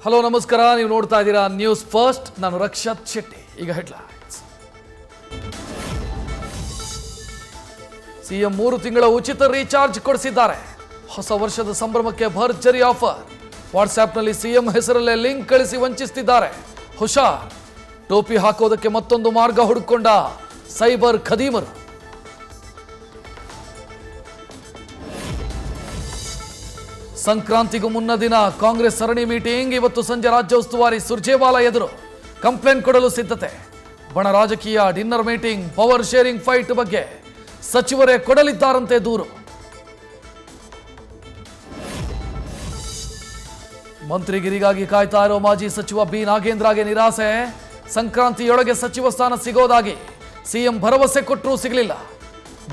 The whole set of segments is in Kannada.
ಹಲೋ ನಮಸ್ಕಾರ, ನೀವು ನೋಡ್ತಾ ಇದ್ದೀರಾ ನ್ಯೂಸ್ ಫಸ್ಟ್. ನಾನು ರಕ್ಷತ್ ಶೆಟ್ಟಿ. ಈಗ ಹೆಡ್ಲೈನ್ಸ್. ಸಿಎಂ 3 ತಿಂಗಳ ಉಚಿತ ರೀಚಾರ್ಜ್ ಕೊಡಿಸಿದ್ದಾರೆ. ಹೊಸ ವರ್ಷದ ಸಂಭ್ರಮಕ್ಕೆ ಭರ್ಜರಿ ಆಫರ್. ವಾಟ್ಸ್ಆಪ್ನಲ್ಲಿ ಸಿಎಂ ಹೆಸರಲ್ಲೇ ಲಿಂಕ್ ಕಳಿಸಿ ವಂಚಿಸುತ್ತಿದ್ದಾರೆ. ಹುಷಾರ್. ಟೋಪಿ ಹಾಕೋದಕ್ಕೆ ಮತ್ತೊಂದು ಮಾರ್ಗ ಹುಡುಕೊಂಡ ಸೈಬರ್ ಖದೀಮರು. ಸಂಕ್ರಾಂತಿಗೂ ಮುನ್ನ ದಿನ ಕಾಂಗ್ರೆಸ್ ಸರಣಿ ಮೀಟಿಂಗ್. ಇವತ್ತು ಸಂಜೆ ರಾಜ್ಯ ಉಸ್ತುವಾರಿ ಸುರ್ಜೇವಾಲಾ ಎದುರು ಕಂಪ್ಲೇಂಟ್ ಕೊಡಲು ಸಿದ್ಧತೆ. ಬಣ ರಾಜಕೀಯ dinner meeting. Power sharing fight ಬಗ್ಗೆ ಸಚಿವರೇ ಕೊಡಲಿದ್ದಾರಂತೆ ದೂರು. ಮಂತ್ರಿಗಿರಿಗಾಗಿ ಕಾಯ್ತಾ ಇರೋ ಮಾಜಿ ಸಚಿವ ಬಿ ನಾಗೇಂದ್ರಗೆ ನಿರಾಸೆ. ಸಂಕ್ರಾಂತಿಯೊಳಗೆ ಸಚಿವ ಸ್ಥಾನ ಸಿಗೋದಾಗಿ ಸಿಎಂ ಭರವಸೆ ಕೊಟ್ಟರೂ ಸಿಗಲಿಲ್ಲ.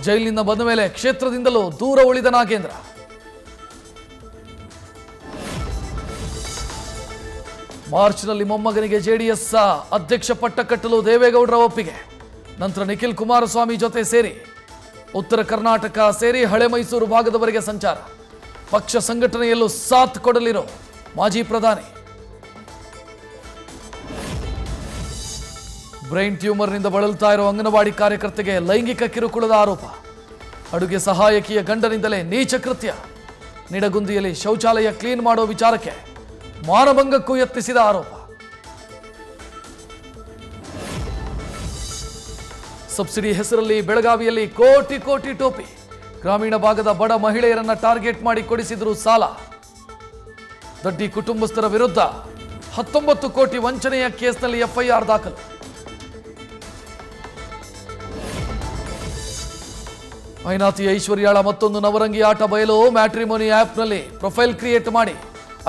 ಜೈಲಿನಿಂದ ಬಂದ ಮೇಲೆ ಕ್ಷೇತ್ರದಿಂದಲೂ ದೂರ ಉಳಿದ ನಾಗೇಂದ್ರ. ಮಾರ್ಚ್ನಲ್ಲಿ ಮೊಮ್ಮಗನಿಗೆ ಜೆಡಿಎಸ್ ಅಧ್ಯಕ್ಷ ಪಟ್ಟ ಕಟ್ಟಲು ದೇವೇಗೌಡರ ಒಪ್ಪಿಗೆ. ನಂತರ ನಿಖಿಲ್ ಕುಮಾರಸ್ವಾಮಿ ಜೊತೆ ಸೇರಿ ಉತ್ತರ ಕರ್ನಾಟಕ ಸೇರಿ ಹಳೆ ಮೈಸೂರು ಭಾಗದವರೆಗೆ ಸಂಚಾರ. ಪಕ್ಷ ಸಂಘಟನೆಯಲ್ಲೂ ಸಾಥ್ ಕೊಡಲಿರೋ ಮಾಜಿ ಪ್ರಧಾನಿ. ಬ್ರೈನ್ ಟ್ಯೂಮರ್ನಿಂದ ಬಳಲ್ತಾ ಇರೋ ಅಂಗನವಾಡಿ ಕಾರ್ಯಕರ್ತೆಗೆ ಲೈಂಗಿಕ ಕಿರುಕುಳದ ಆರೋಪ. ಅಡುಗೆ ಸಹಾಯಕಿಯ ಗಂಡನಿಂದಲೇ ನೀಚ ಕೃತ್ಯ. ನಿಡಗುಂದಿಯಲ್ಲಿ ಶೌಚಾಲಯ ಕ್ಲೀನ್ ಮಾಡೋ ವಿಚಾರಕ್ಕೆ ಮಾನಭಂಗಕ್ಕೂ ಯತ್ನಿಸಿದ ಆರೋಪ. ಸಬ್ಸಿಡಿ ಹೆಸರಲ್ಲಿ ಬೆಳಗಾವಿಯಲ್ಲಿ ಕೋಟಿ ಕೋಟಿ ಟೋಪಿ. ಗ್ರಾಮೀಣ ಭಾಗದ ಬಡ ಮಹಿಳೆಯರನ್ನ ಟಾರ್ಗೆಟ್ ಮಾಡಿ ಕೊಡಿಸಿದ್ರು ಸಾಲ. ದೊಡ್ಡಿ ಕುಟುಂಬಸ್ಥರ ವಿರುದ್ಧ 19 ಕೋಟಿ ವಂಚನೆಯ ಕೇಸ್ನಲ್ಲಿ ಎಫ್ಐಆರ್ ದಾಖಲು. ಮೈನಾತಿ ಐಶ್ವರ್ಯಾಳ ಮತ್ತೊಂದು ನವರಂಗಿ ಆಟ ಬಯಲು. ಮ್ಯಾಟ್ರಿಮೋನಿ ಆಪ್ನಲ್ಲಿ ಪ್ರೊಫೈಲ್ ಕ್ರಿಯೇಟ್ ಮಾಡಿ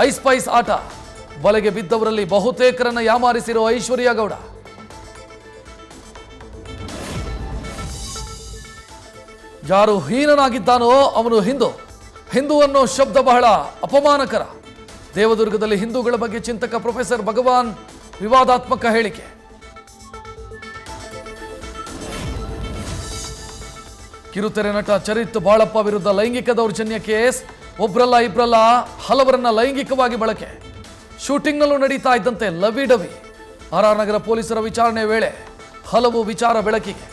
ಐಸ್ಪೈಸ್ ಆಟ. ಬಲೆಗೆ ಬಿದ್ದವರಲ್ಲಿ ಬಹುತೇಕರನ್ನ ಯಾಮಾರಿಸಿರೋ ಐಶ್ವರ್ಯ ಗೌಡ. ಯಾರು ಹೀನನಾಗಿದ್ದಾನೋ ಅವನು ಹಿಂದೂ. ಹಿಂದೂ ಅನ್ನೋ ಶಬ್ದ ಬಹಳ ಅಪಮಾನಕರ. ದೇವದುರ್ಗದಲ್ಲಿ ಹಿಂದೂಗಳ ಬಗ್ಗೆ ಚಿಂತಕ ಪ್ರೊಫೆಸರ್ ಭಗವಾನ್ ವಿವಾದಾತ್ಮಕ ಹೇಳಿಕೆ. ಕಿರುತೆರೆ ನಟ ಚರಿತ್ ಬಾಳಪ್ಪ ವಿರುದ್ಧ ಲೈಂಗಿಕ ದೌರ್ಜನ್ಯ ಕೇಸ್. ಒಬ್ರಲ್ಲ ಇಬ್ರಲ್ಲ ಹಲವರನ್ನ ಲೈಂಗಿಕವಾಗಿ ಬಳಕೆ. ಶೂಟಿಂಗ್ನಲ್ಲೂ ನಡೀತಾ ಇದ್ದಂತೆ ಲವಿ ಡವಿ. ಆರ್ಆರ್ ನಗರ ಪೊಲೀಸರ ವಿಚಾರಣೆ ವೇಳೆ ಹಲವು ವಿಚಾರ ಬೆಳಕಿಗೆ.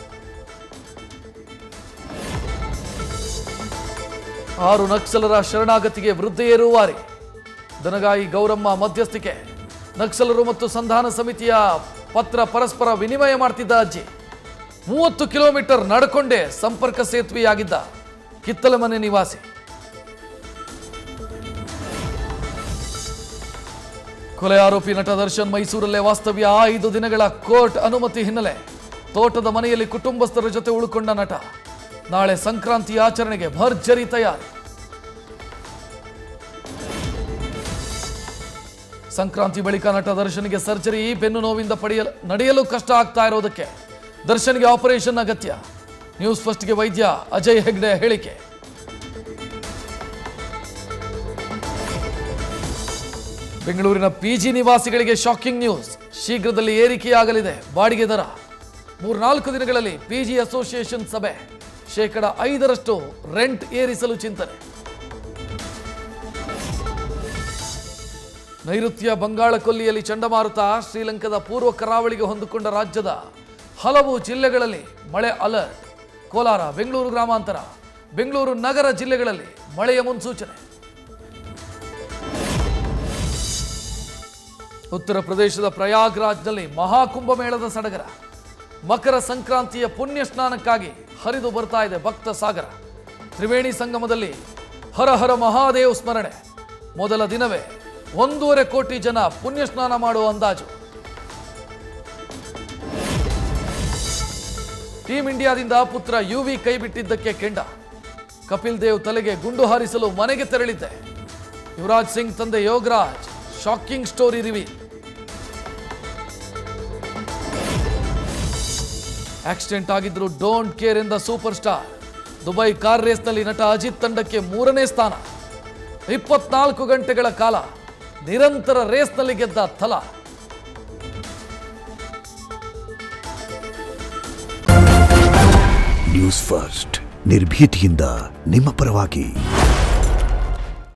6 ನಕ್ಸಲರ ಶರಣಾಗತಿಗೆ ವೃದ್ಧೆಯೇ ರೂವಾರಿ. ದನಗಾಯಿ ಗೌರಮ್ಮ ಮಧ್ಯಸ್ಥಿಕೆ. ನಕ್ಸಲರು ಮತ್ತು ಸಂಧಾನ ಸಮಿತಿಯ ಪತ್ರ ಪರಸ್ಪರ ವಿನಿಮಯ ಮಾಡ್ತಿದ್ದ ಅಜ್ಜಿ. 30 ಕಿಲೋಮೀಟರ್ ನಡ್ಕೊಂಡೇ ಸಂಪರ್ಕ ಸೇತುವೆಯಾಗಿದ್ದ ಕಿತ್ತಲಮನೆ ನಿವಾಸಿ. ಕೊಲೆ ಆರೋಪಿ ನಟ ದರ್ಶನ್ ಮೈಸೂರಲ್ಲೇ ವಾಸ್ತವ್ಯ. 5 ದಿನಗಳ ಕೋರ್ಟ್ ಅನುಮತಿ ಹಿನ್ನೆಲೆ ತೋಟದ ಮನೆಯಲ್ಲಿ ಕುಟುಂಬಸ್ಥರ ಜೊತೆ ಉಳ್ಕೊಂಡ ನಟ. ನಾಳೆ ಸಂಕ್ರಾಂತಿ ಆಚರಣೆಗೆ ಭರ್ಜರಿ ತಯಾರಿ. ಸಂಕ್ರಾಂತಿ ಬಳಿಕ ನಟ ದರ್ಶನ್ಗೆ ಸರ್ಜರಿ. ಬೆನ್ನು ನೋವಿಂದ ನಡೆಯಲು ಕಷ್ಟ ಆಗ್ತಾ ಇರೋದಕ್ಕೆ ದರ್ಶನ್ಗೆ ಆಪರೇಷನ್ ಅಗತ್ಯ. ನ್ಯೂಸ್ ಫಸ್ಟ್ಗೆ ವೈದ್ಯ ಅಜಯ್ ಹೆಗ್ಡೆ ಹೇಳಿಕೆ. ಬೆಂಗಳೂರಿನ ಪಿಜಿ ನಿವಾಸಿಗಳಿಗೆ ಶಾಕಿಂಗ್ ನ್ಯೂಸ್. ಶೀಘ್ರದಲ್ಲಿ ಏರಿಕೆಯಾಗಲಿದೆ ಬಾಡಿಗೆ ದರ. 3-4 ದಿನಗಳಲ್ಲಿ ಪಿಜಿ ಅಸೋಸಿಯೇಷನ್ ಸಭೆ. 5% ರೆಂಟ್ ಏರಿಸಲು ಚಿಂತನೆ. ನೈಋತ್ಯ ಬಂಗಾಳ ಕೊಲ್ಲಿಯಲ್ಲಿ ಚಂಡಮಾರುತ. ಶ್ರೀಲಂಕಾದ ಪೂರ್ವ ಕರಾವಳಿಗೆ ಹೊಂದಿಕೊಂಡ ರಾಜ್ಯದ ಹಲವು ಜಿಲ್ಲೆಗಳಲ್ಲಿ ಮಳೆ ಅಲರ್ಟ್. ಕೋಲಾರ, ಬೆಂಗಳೂರು ಗ್ರಾಮಾಂತರ, ಬೆಂಗಳೂರು ನಗರ ಜಿಲ್ಲೆಗಳಲ್ಲಿ ಮಳೆಯ ಮುನ್ಸೂಚನೆ. ಉತ್ತರ ಪ್ರದೇಶದ ಪ್ರಯಾಗ್ರಾಜ್ನಲ್ಲಿ ಮಹಾಕುಂಭಮೇಳದ ಸಡಗರ. ಮಕರ ಸಂಕ್ರಾಂತಿಯ ಪುಣ್ಯ ಸ್ನಾನಕ್ಕಾಗಿ ಹರಿದು ಬರ್ತಾ ಇದೆ ಭಕ್ತ ಸಾಗರ. ತ್ರಿವೇಣಿ ಸಂಗಮದಲ್ಲಿ ಹರ ಹರ ಮಹಾದೇವ್ ಸ್ಮರಣೆ. ಮೊದಲ ದಿನವೇ 1.5 ಕೋಟಿ ಜನ ಪುಣ್ಯ ಸ್ನಾನ ಮಾಡುವ ಅಂದಾಜು. ಟೀಂ ಇಂಡಿಯಾದಿಂದ ಪುತ್ರ ಯುವಿ ಕೈ ಬಿಟ್ಟಿದ್ದಕ್ಕೆ ಕೆಂಡ. ಕಪಿಲ್ ದೇವ್ ತಲೆಗೆ ಗುಂಡು ಹಾರಿಸಲು ಮನೆಗೆ ತೆರಳಿದ್ದೆ. ಯುವರಾಜ್ ಸಿಂಗ್ ತಂದೆ Yograj shocking story reveal. Accident ಆಗಿದ್ರು ಡೋಂಟ್ ಕೇರ್ ಎಂದ ಸೂಪರ್ ಸ್ಟಾರ್. ದುಬೈ ಕಾರ್ ರೇಸ್ನಲ್ಲಿ ನಟ ಅಜಿತ್ ತಂಡಕ್ಕೆ 3ನೇ ಸ್ಥಾನ. 24 ಗಂಟೆಗಳ ಕಾಲ ನಿರಂತರ ರೇಸ್ನಲ್ಲಿ ಗೆದ್ದ ಥಲ. ನ್ಯೂಸ್ ಫಸ್ಟ್ ನಿರ್ಭೀತಿಯಿಂದ ನಿಮ್ಮ ಪರವಾಗಿ.